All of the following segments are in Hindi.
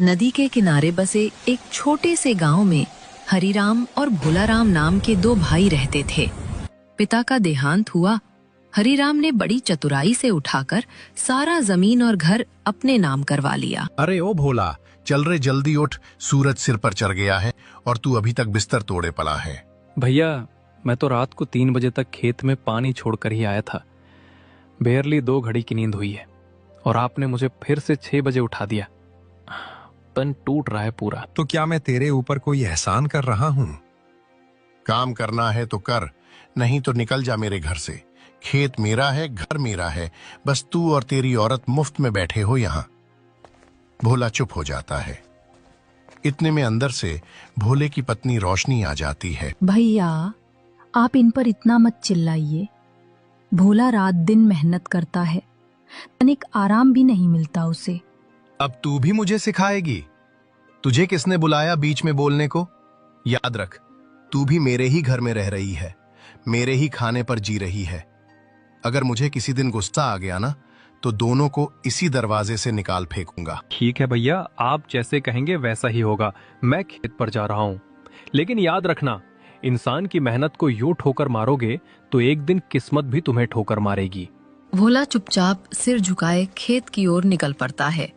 नदी के किनारे बसे एक छोटे से गांव में हरिराम और भोलाराम नाम के दो भाई रहते थे। पिता का देहांत हुआ। हरिराम ने बड़ी चतुराई से उठाकर सारा जमीन और घर अपने नाम करवा लिया। अरे ओ भोला, चल रे जल्दी उठ, सूरज सिर पर चढ़ गया है और तू अभी तक बिस्तर तोड़े पड़ा है। भैया, मैं तो रात को 3 बजे तक खेत में पानी छोड़कर ही आया था। बेरली 2 घड़ी की नींद हुई है और आपने मुझे फिर से 6 बजे उठा दिया। तन टूट रहा है पूरा। तो क्या मैं तेरे ऊपर कोई एहसान कर रहा हूँ? काम करना है तो कर, नहीं तो निकल जा मेरे घर से। खेत मेरा है, घर मेरा है, बस तू और तेरी औरत मुफ्त में बैठे हो यहाँ। भोला चुप हो जाता है। इतने में अंदर से भोले की पत्नी रोशनी आ जाती है। भैया, आप इन पर इतना मत चिल्लाइए। भोला रात दिन मेहनत करता है, तनिक आराम भी नहीं मिलता उसे। अब तू भी मुझे सिखाएगी? तुझे किसने बुलाया बीच में बोलने को? याद रख, तू भी मेरे ही घर में रह रही है, मेरे ही खाने पर जी रही है। अगर मुझे किसी दिन गुस्सा आ गया ना, तो दोनों को इसी दरवाजे से निकाल फेंकूंगा। ठीक है भैया, आप जैसे कहेंगे वैसा ही होगा। मैं खेत पर जा रहा हूँ, लेकिन याद रखना, इंसान की मेहनत को यूं ठोकर मारोगे तो एक दिन किस्मत भी तुम्हें ठोकर मारेगी। भोला चुपचाप सिर झुकाए खेत की ओर निकल पड़ता है।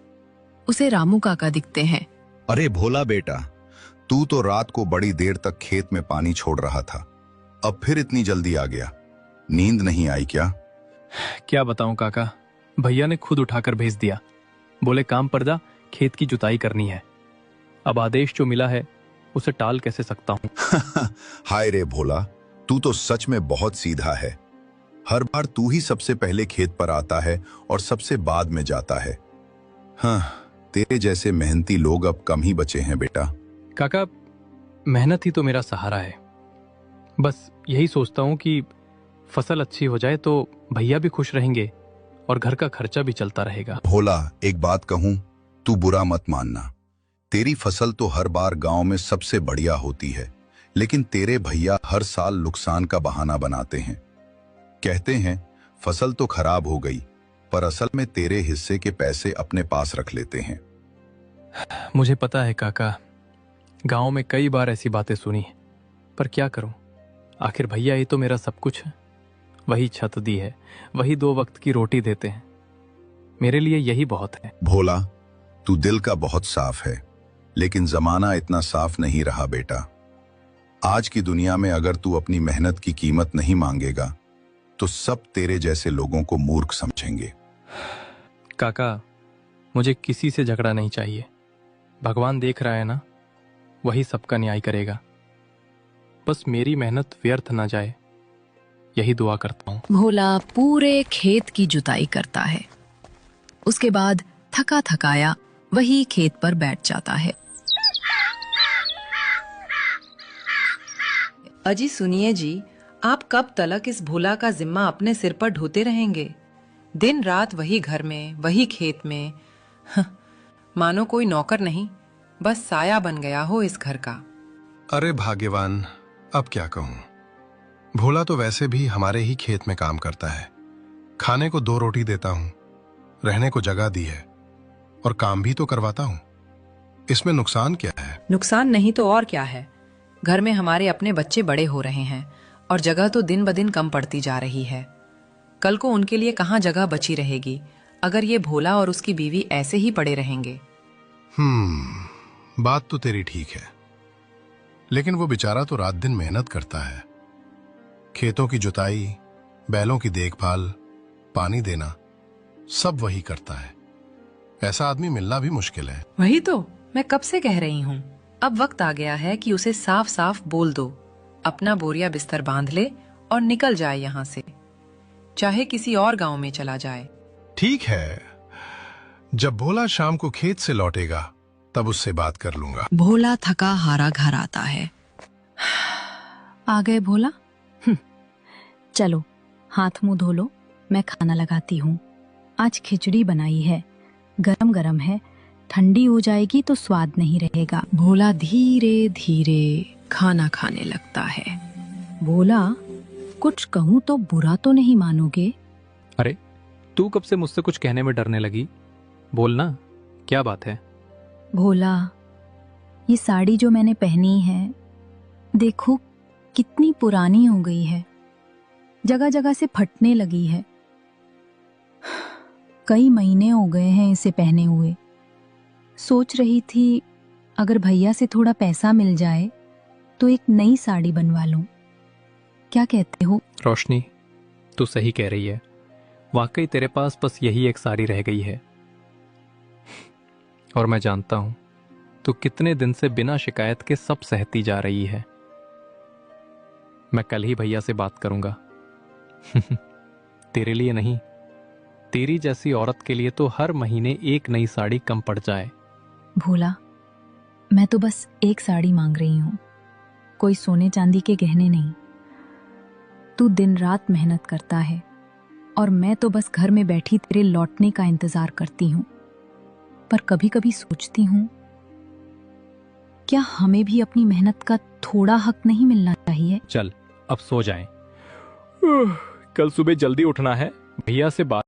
उसे रामू काका दिखते हैं। अरे भोला बेटा, तू तो रात को बड़ी देर तक खेत में पानी छोड़ रहा था, अब फिर इतनी जल्दी आ गया। नींद नहीं आई क्या? क्या बताऊं काका, भैया ने खुद उठाकर भेज दिया। बोले काम पर जा, खेत की जुताई करनी है। अब आदेश जो मिला है उसे टाल कैसे सकता हूँ। हाय रे भोला, तू तो सच में बहुत सीधा है। हर बार तू ही सबसे पहले खेत पर आता है और सबसे बाद में जाता है। हाँ, तेरे जैसे मेहनती लोग अब कम ही बचे हैं बेटा। काका, मेहनत ही तो मेरा सहारा है। बस यही सोचता हूँ कि फसल अच्छी हो जाए तो भैया भी खुश रहेंगे और घर का खर्चा भी चलता रहेगा। भोला, एक बात कहूं, तू बुरा मत मानना। तेरी फसल तो हर बार गांव में सबसे बढ़िया होती है, लेकिन तेरे भैया हर साल नुकसान का बहाना बनाते हैं। कहते हैं फसल तो खराब हो गई, पर असल में तेरे हिस्से के पैसे अपने पास रख लेते हैं। मुझे पता है काका, गांव में कई बार ऐसी बातें सुनी, पर क्या करूं, आखिर भैया ही तो मेरा सब कुछ है। वही छत दी है, वही 2 वक्त की रोटी देते हैं। मेरे लिए यही बहुत है। भोला, तू दिल का बहुत साफ है, लेकिन जमाना इतना साफ नहीं रहा बेटा। आज की दुनिया में अगर तू अपनी मेहनत की कीमत नहीं मांगेगा तो सब तेरे जैसे लोगों को मूर्ख समझेंगे। काका, मुझे किसी से झगड़ा नहीं चाहिए। भगवान देख रहा है ना, वही सबका न्याय करेगा। बस मेरी मेहनत व्यर्थ ना जाए, यही दुआ करता हूँ। भोला पूरे खेत की जुताई करता है। उसके बाद थका थकाया वही खेत पर बैठ जाता है। अजी सुनिए जी, आप कब तलक इस भोला का जिम्मा अपने सिर पर ढोते रहेंगे? दिन रात वही घर में, वही खेत में। मानो कोई नौकर नहीं, बस साया बन गया हो इस घर का। अरे भाग्यवान, अब क्या कहूं। भोला तो वैसे भी हमारे ही खेत में काम करता है। खाने को 2 रोटी देता हूं, रहने को जगह दी है और काम भी तो करवाता हूं। इसमें नुकसान क्या है? नुकसान नहीं तो और क्या है। घर में हमारे अपने बच्चे बड़े हो रहे हैं और जगह तो दिन ब दिन कम पड़ती जा रही है। कल को उनके लिए कहाँ जगह बची रहेगी अगर ये भोला और उसकी बीवी ऐसे ही पड़े रहेंगे। बात तो तेरी ठीक है, लेकिन वो बेचारा तो रात दिन मेहनत करता है। खेतों की जुताई, बैलों की देखभाल, पानी देना, सब वही करता है। ऐसा आदमी मिलना भी मुश्किल है। वही तो मैं कब से कह रही हूँ, अब वक्त आ गया है कि उसे साफ साफ बोल दो, अपना बोरिया बिस्तर बांध ले और निकल जाए यहाँ से, चाहे किसी और गांव में चला जाए। ठीक है, जब भोला शाम को खेत से लौटेगा तब उससे बात कर लूंगा। भोला थका हारा घर आता है। आ गए भोला? चलो हाथ मुंह धो लो, मैं खाना लगाती हूँ। आज खिचड़ी बनाई है, गरम गरम है, ठंडी हो जाएगी तो स्वाद नहीं रहेगा। भोला धीरे धीरे खाना खाने लगता है। भोला, कुछ कहूँ तो बुरा तो नहीं मानोगे? अरे, तू कब से मुझसे कुछ कहने में डरने लगी? बोलना, क्या बात है? भोला, ये साड़ी जो मैंने पहनी है, देखो कितनी पुरानी हो गई है, जगह जगह से फटने लगी है। कई महीने हो गए हैं इसे पहने हुए। सोच रही थी अगर भैया से थोड़ा पैसा मिल जाए तो एक नई साड़ी बनवा लूं। क्या कहते हो? रोशनी, तू सही कह रही है। वाकई तेरे पास बस यही एक साड़ी रह गई है। और मैं जानता हूं तू कितने दिन से बिना शिकायत के सब सहती जा रही है। मैं कल ही भैया से बात करूंगा। तेरे लिए नहीं, तेरी जैसी औरत के लिए तो हर महीने एक नई साड़ी कम पड़ जाए। भोला, मैं तो बस एक साड़ी मांग रही हूं, कोई सोने चांदी के गहने नहीं। तू दिन रात मेहनत करता है और मैं तो बस घर में बैठी तेरे लौटने का इंतजार करती हूं। पर कभी कभी सोचती हूं, क्या हमें भी अपनी मेहनत का थोड़ा हक नहीं मिलना चाहिए? चल अब सो जाएं। कल सुबह जल्दी उठना है। भैया से बात